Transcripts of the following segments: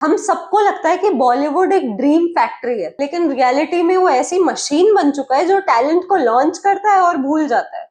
हम सबको लगता है कि बॉलीवुड एक ड्रीम फैक्ट्री है, लेकिन रियलिटी में वो ऐसी मशीन बन चुका है जो टैलेंट को लॉन्च करता है और भूल जाता है।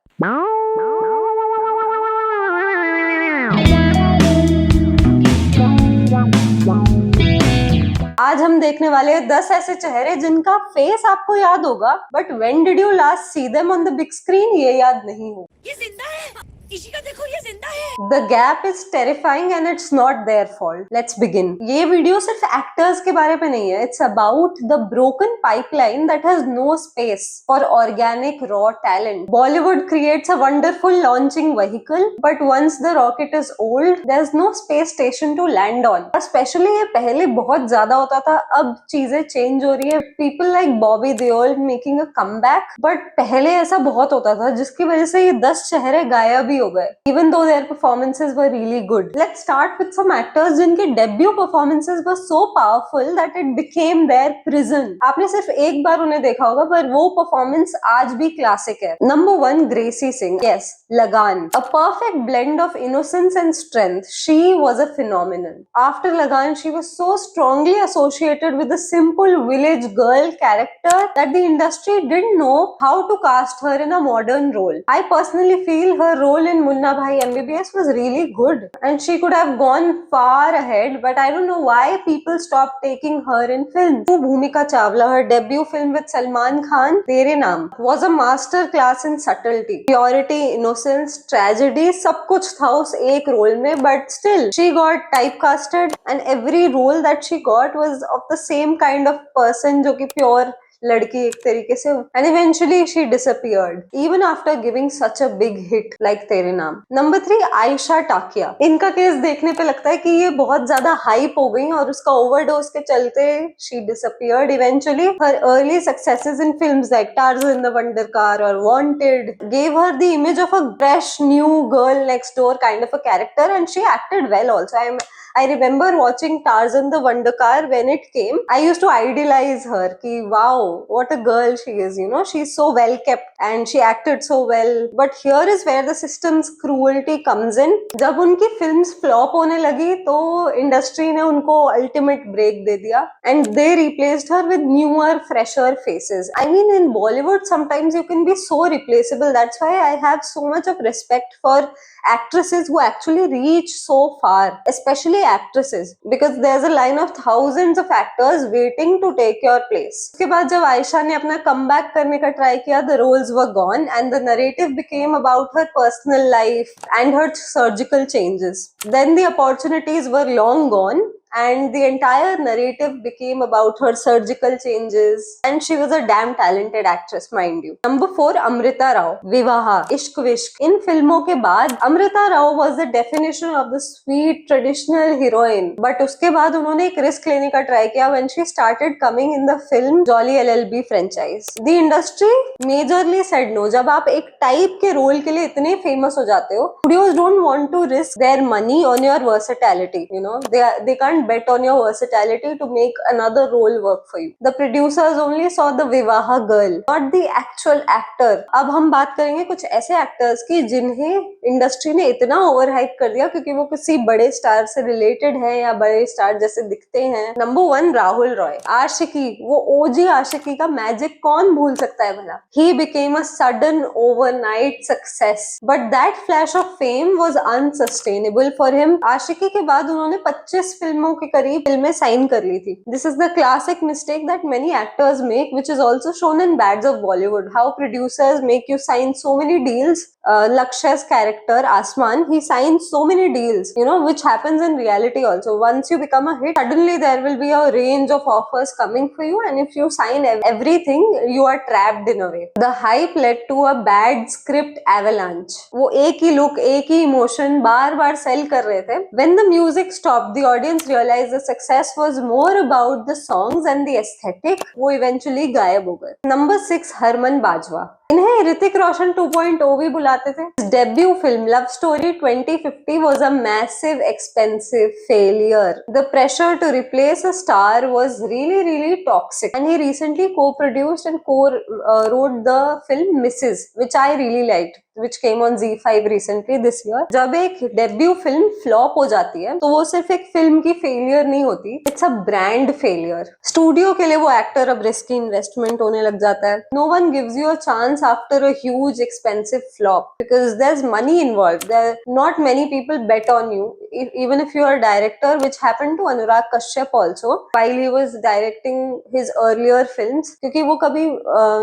आज हम देखने वाले हैं 10 ऐसे चेहरे जिनका फेस आपको याद होगा, but when did you last see them on the big screen ये याद नहीं हो। ये जिंदा है, इसी का देखो, ये जिंदा है। The gap is terrifying and it's not their fault. Let's begin. ये वीडियो सिर्फ एक्टर्स के बारे में नहीं है. It's about the broken pipeline that has no space for organic raw talent. Bollywood creates a wonderful launching vehicle, but once the rocket is old, there's no space station to land on. Especially ये पहले बहुत ज्यादा होता था, अब चीजें change हो रही है. People like Bobby Deol making a comeback, but पहले ऐसा बहुत होता था जिसकी वजह से ये 10 चेहरे गायब ही हो गए. Even though their performances were really good. Let's start with some actors जिनके debut performances were so powerful that it became their prison. आपने सिर्फ एक बार उन्हें देखा होगा, पर वो performance आज भी classic है. Number 1, Gracie Singh. Yes, Lagan. A perfect blend of innocence and strength. She was a phenomenon. After Lagan, she was so strongly associated with the simple village girl character that the industry didn't know how to cast her in a modern role. I personally feel her role in Munna Bhai MBBS was really good and she could have gone far ahead, but I don't know why people stopped taking her in films. Bhumika Chawla, her debut film with Salman Khan, Tere Naam, was a master class in subtlety, purity, innocence, tragedy, सब कुछ था उस एक role में, but still she got typecasted and every role that she got was of the same kind of person जो कि pure लड़की एक तरीके से, and eventually she disappeared even after giving such a big hit like तेरे नाम. Number 3, Ayesha Takia. इनका case देखने पे लगता है कि ये बहुत ज्यादा हाइप हो गई और उसका ओवरडोज के चलते she disappeared eventually. Her early successes in films like Tarzan the Wonder Car or Wanted gave her the image of a fresh new girl next door kind of a character, and she acted well also. I remember watching Tarzan the Wonder Car when it came. I used to idealize her ki wow, what a girl she is, you know, she's so well kept and she acted so well. But here is where the system's cruelty comes in. जब उनकी films flop होने लगी तो industry ने उनको ultimate break दे दिया and they replaced her with newer, fresher faces. I mean, in Bollywood sometimes you can be so replaceable. That's why I have so much of respect for actresses who actually reach so far, especially actresses, because there's a line of thousands of actors waiting to take your place. उसके बाद जब आयशा ने अपना comeback करने का try किया, the roles were gone and the narrative became about her personal life and her surgical changes. Then the opportunities were long gone and the entire narrative became about her surgical changes, and she was a damn talented actress, mind you. Number 4, Amrita Rao. Vivaha, Ishq Vishk. इन फिल्मों के बाद Amrita Rao was the definition of the sweet traditional heroine, but उसके बाद उन्होंने एक risk लेने का try किया when she started coming in the film Jolly LLB franchise. The industry majorly said no. जब आप एक टाइप के रोल के लिए इतने फेमस हो जाते हो, studios don't want to risk their money on your versatility. You know, they can't bet on your versatility to make another role work for you. The producers only saw the Vivaha girl, not the actual actor. अब हम बात करेंगे कुछ ऐसे actors की जिन्हें industry ने इतना ओवरहाइप कर दिया क्योंकि वो किसी बड़े स्टार से रिलेटेड है या बड़े स्टार जैसे दिखते हैं. नंबर 1, राहुल रॉय. आशिकी, वो ओजी आशिकी का मैजिक कौन भूल सकता है भला. He became a sudden overnight success, but that flash of fame was unsustainable for him. आशिकी के बाद उन्होंने 25 फिल्मों के करीब फिल्में साइन कर ली थी. This is the classic mistake that many actors make, which is also shown in Bads of Bollywood. How producers make you sign so many deals. Lakshya's character Asman, he signs so many deals, you know, which happens in reality also. Once you become a hit, suddenly there will be a range of offers coming for you, and if you sign everything, you are trapped in a way. The hype led to a bad script avalanche. वो एक ही look, एक ही emotion बार बार sell कर रहे थे. When the music stopped, the audience realized the success was more about the songs and the aesthetic. वो eventually गायब हो गए. Number 6, हरमन बाजवा. इन्हें ऋतिक रोशन 2.0 भी बुलाते थे. Debut film love story 2050 was a massive expensive failure. The pressure to replace a star was really toxic, and he recently co-produced and co-wrote the film Mrs., which I really liked. which came on Z5 recently this year. जब एक debut film flop हो जाती है तो वो सिर्फ एक film की फेलियर नहीं होती, it's a brand failure. Studio के लिए वो एक्टर अब रिस्की इन्वेस्टमेंट होने लग जाता है. No one gives you a chance after a huge expensive flop because there's money involved. There not many people bet on you. Even if you are a director, which happened to Anurag Kashyap also while he was directing his earlier films. क्योंकि वो कभी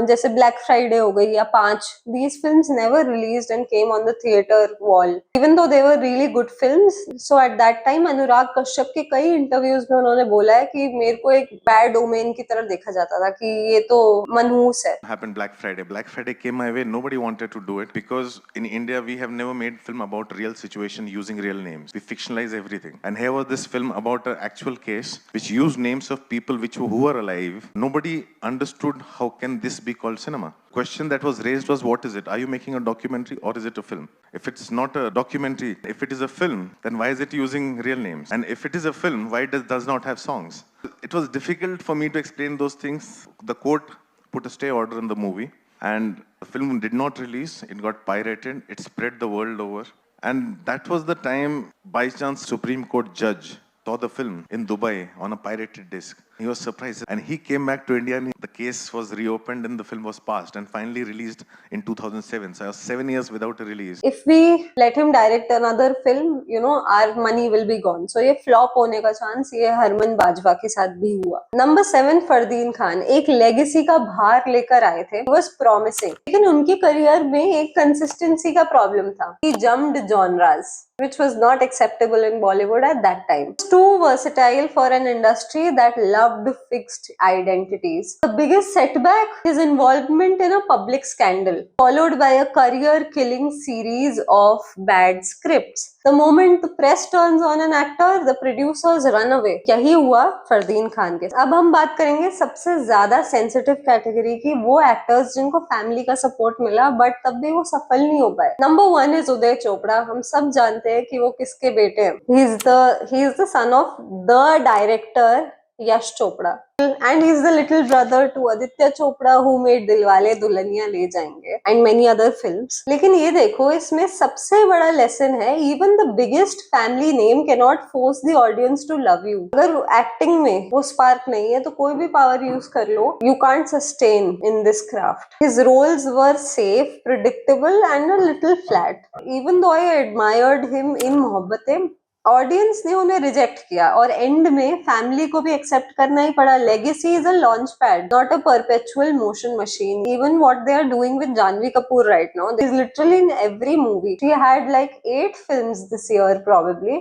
जैसे Black Friday हो गई या 5, these films never released and came on the theater wall. Even though they were really good films. So at that time Anurag Kashyap के कई interviews में उन्होंने बोला है कि मेरे को एक बैड ओमेन की तरह देखा जाता था कि ये तो मनहूस है. Happened Black Friday. Black Friday came my way. Nobody wanted to do it because in India we have never made film about real situation using real names. We fictionalize everything. And here was this film about an actual case which used names of people who were alive. Nobody understood how can this be called cinema. Question that was raised was, what is it? Are you making a documentary or is it a film? If it's not a documentary, if it is a film, then why is it using real names? And if it is a film, why does not have songs? It was difficult for me to explain those things. The court put a stay order on the movie and the film did not release. It got pirated. It spread the world over. And that was the time, by chance, Supreme Court judge saw the film in Dubai on a pirated disc. He was surprised and he came back to India and the case was reopened and the film was passed and finally released in 2007. So I was 7 years without a release. If we let him direct another film, you know, our money will be gone. So ये flop होने का chance ये हरमन बाजवा के साथ भी हुआ. Number 7, Fardeen Khan एक legacy का भार लेकर आए थे. He was promising. लेकिन उनके करियर में एक कंसिस्टेंसी का प्रॉब्लम था. He jumped genres, which was not acceptable in Bollywood at that time. He was too versatile for an industry that loved fixed identities. The biggest setback, his involvement in a public scandal, followed by a career-killing series of bad scripts. The moment the press turns on an actor, the producers run away. यही हुआ फरदीन खान के. अब हम बात करेंगे सबसे ज्यादा sensitive category की, वो एक्टर्स जिनको फैमिली का सपोर्ट मिला बट तब भी वो सफल नहीं हो पाए. Number 1 is Uday Chopra. हम सब जानते हैं कि वो किसके बेटे हैं. He is the son of the director Yash Chopra and he is the little brother to Aditya Chopra who made Dilwale Dulhaniya Le Jayenge and many other films. लेकिन ये देखो इसमें सबसे बड़ा लेसन है, even the biggest family name cannot force the audience to love you. अगर acting में वो स्पार्क नहीं है तो कोई भी पावर यूज कर लो, you can't sustain in this craft. His roles were safe, predictable and a little flat. Even though I admired him in Mohabbatein, audience ने उन्हें रिजेक्ट किया और एंड में फैमिली को भी एक्सेप्ट करना ही पड़ा. Legacy is a launch pad, not a perpetual motion machine. Even what they are doing with Janhvi Kapoor right now, is literally in every movie. She had like 8 films this year probably,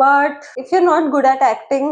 but if you're not good at acting,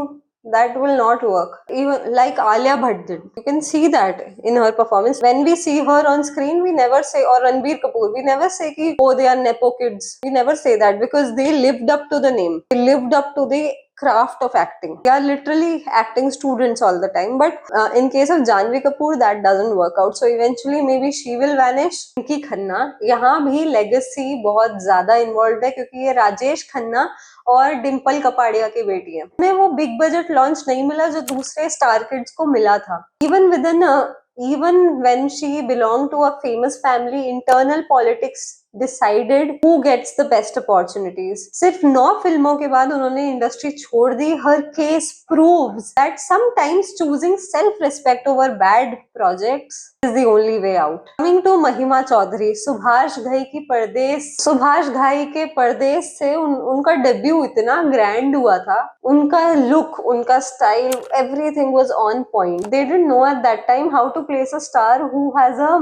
that will not work. Even like Alia Bhatt did, you can see that in her performance. When we see her on screen, we never say, or Ranbir Kapoor, we never say ki, oh they are nepo kids. We never say that because they lived up to the name. They lived up to the craft of acting. They are literally acting students all the time. But in case of Janhvi Kapoor, that doesn't work out. So eventually maybe she will vanish. Pinky Khanna, यहाँ भी legacy बहुत ज्यादा involved है क्योंकि ये राजेश खन्ना और डिम्पल कपाड़िया की बेटी है. उन्हें वो बिग बजट लॉन्च नहीं मिला जो दूसरे स्टार किड्स को मिला था. Even when she belonged to a famous family, internal politics decided who gets the best opportunities. सिर्फ 9 फिल्मों के बाद उन्होंने इंडस्ट्री छोड़ दी. Her case proves that sometimes choosing self-respect over bad projects is the only way out. Coming to महिमा चौधरी, सुभाष घाई के परदेस से उनका डेब्यू इतना ग्रैंड हुआ था. उनका लुक, उनका style, everything was on point. They didn't know at that time how to place a star who has a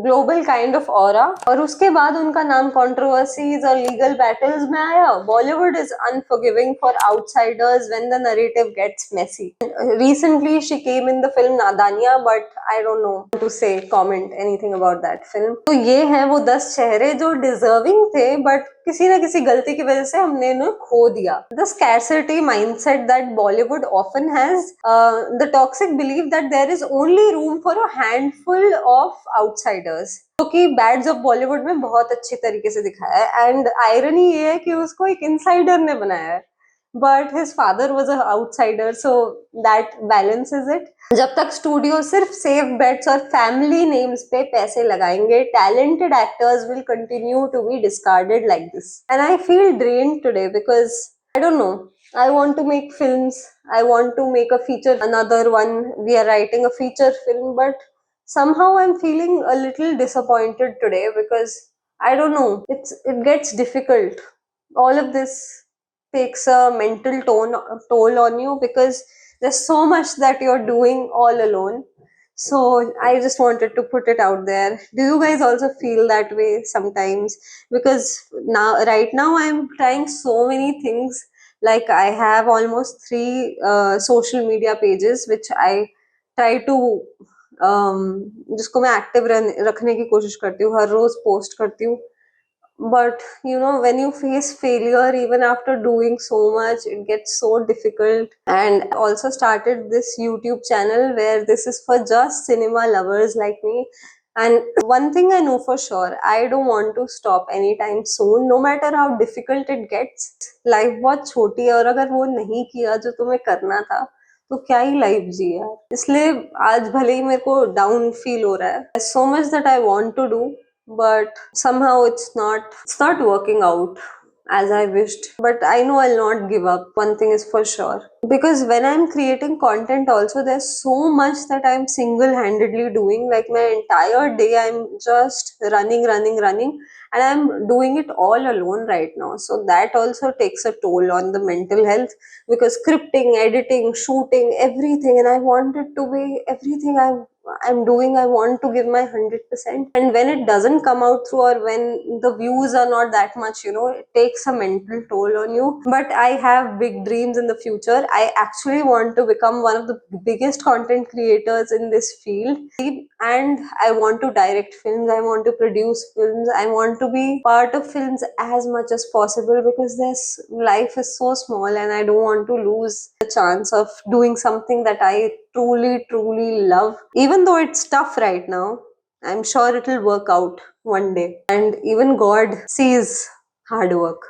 global kind of aura. और उसके बाद उनका नाम कंट्रोवर्सीज और लीगल बैटल्स में आया. Bollywood is unforgiving for outsiders when the narrative gets messy. Recently she came in the film Nadaaniyan, but I don't know to say comment anything about that film. तो ये हैं वो 10 चेहरे जो डिजर्विंग थे बट किसी ना किसी गलती की वजह से हमने इन्हें खो दिया. The scarcity mindset that Bollywood often has, the toxic believe that there is only room for a handful of outsiders, जो कि बैड्स ऑफ बॉलीवुड में बहुत अच्छी तरीके से दिखाया है. एंड आयरनी ये है कि उसको एक इनसाइडर ने बनाया है. but his father was an outsider, so that balances it. जब तक स्टूडियो सिर्फ सेफ बेट्स और फैमिली नेम्स पे पैसे लगाएंगे, talented actors will continue to be discarded like this. And I feel drained today because I don't know. I want to make films. I want to make a feature, another one. We are writing a feature film, but somehow I'm feeling a little disappointed today because I don't know. It gets difficult. All of this takes a mental toll on you because there's so much that you're doing all alone. So I just wanted to put it out there. Do you guys also feel that way sometimes? Because now, right now, I'm trying so many things. Like, I have almost 3 social media pages which I try to जिसको मैं active रखने की कोशिश करती हूँ, हर रोज post करती हूँ. But when you face failure, even after doing so much, it gets so difficult. And I also started this YouTube channel where this is for just cinema lovers like me. And one thing I know for sure, I don't want to stop anytime soon, no matter how difficult it gets. Life बहुत छोटी है, और अगर वो नहीं किया जो तुम्हें करना था, तो क्या ही लाइफ जी यार. इसलिए आज भले ही मेरे को डाउन फील हो रहा है. So much that I want to do, but somehow it's not working out as I wished. But I know I'll not give up. One thing is for sure. Because when I'm creating content also, there's so much that I'm single-handedly doing. Like, my entire day I'm just running, and I'm doing it all alone right now. So that also takes a toll on the mental health, because scripting, editing, shooting, everything, and I want it to be everything I'm doing, I want to give my 100%. And when it doesn't come out through, or when the views are not that much, it takes a mental toll on you. But I have big dreams in the future. I actually want to become one of the biggest content creators in this field. And I want to direct films, I want to produce films, I want to be part of films as much as possible, because this life is so small and I don't want to lose the chance of doing something that I truly love. Even though it's tough right now, I'm sure it'll work out one day. And even God sees hard work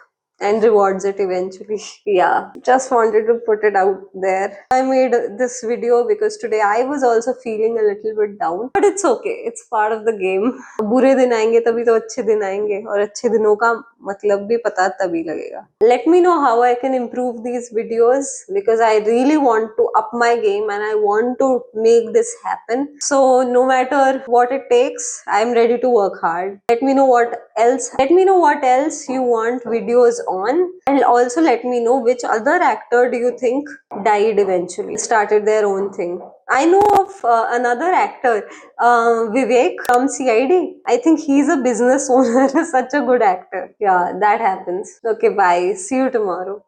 and rewards it eventually. Yeah, just wanted to put it out there. I made this video because today I was also feeling a little bit down, but it's okay. It's part of the game. बुरे दिन आएंगे तभी तो अच्छे दिन आएंगे, और अच्छे दिनों का मतलब भी पता तभी लगेगा. Let me know how I can improve these videos, because I really want to up my game and I want to make this happen. So no matter what it takes, I'm ready to work hard. Let me know what else you want videos on, and also let me know which other actor do you think died eventually, started their own thing. I know of another actor, Vivek from CID. I think he's a business owner. Such a good actor. Yeah, that happens. Okay, bye. See you tomorrow.